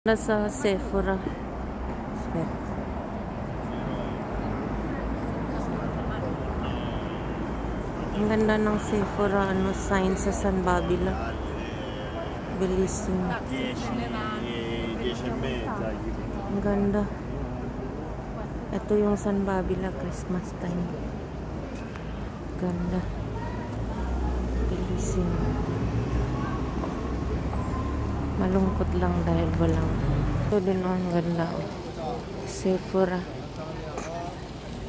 Nasa Sephora. Ang ganda ng Sephora, sign sa San Babila. Bellissimo. Ang ganda. Ito yung San Babila Christmas time. Ganda. Bellissimo. Malungkot lang dahil walang ito din ang ganda. Sephora.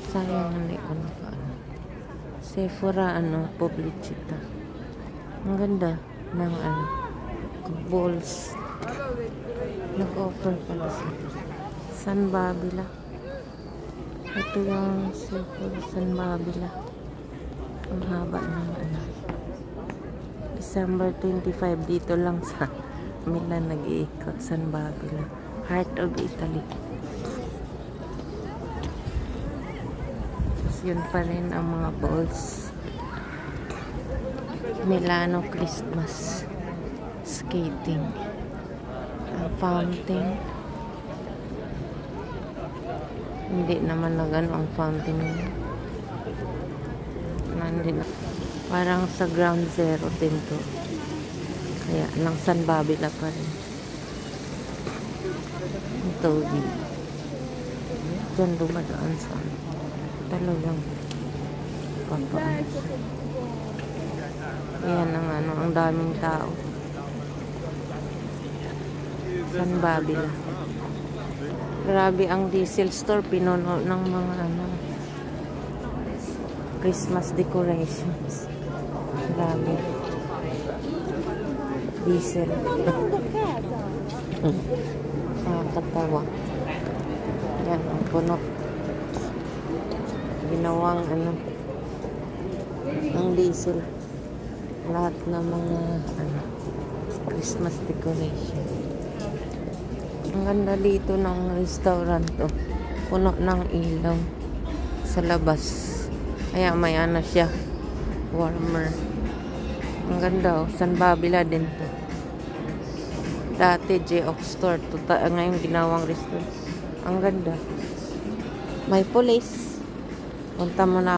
Sayang hindi ko na Sephora Publicita. Ang ganda ng balls. Nag-offer pala sa San Babila. Ito yung Sephora San Babila. Ang haba ng December 25 dito lang sa Milan nag-iikot. San Babila, Heart of Italy. Tapos yun pa rin ang mga balls. Milano Christmas skating, ang fountain. Hindi naman na gano'n ang fountain niya. Parang sa ground zero din to. Kaya lang San Babila pa rin. Ito dyan dumadaan sa talagang papaan. Ayan ang daming tao. San Babila. Grabe ang diesel store, pinuno ng mga Christmas decorations. Grabe. Diesel. Nakakatawa. Yan ang puno. Ginawang ang diesel. Lahat ng mga Christmas decoration. Ang ganda dito ng restaurant to. Puno ng ilaw sa labas. Kaya may siya. Warmer. Ang ganda San Babila din to. Dati J-Ox store. Ngayon ginawang restaurant. Ang ganda. May police. Punta mo na.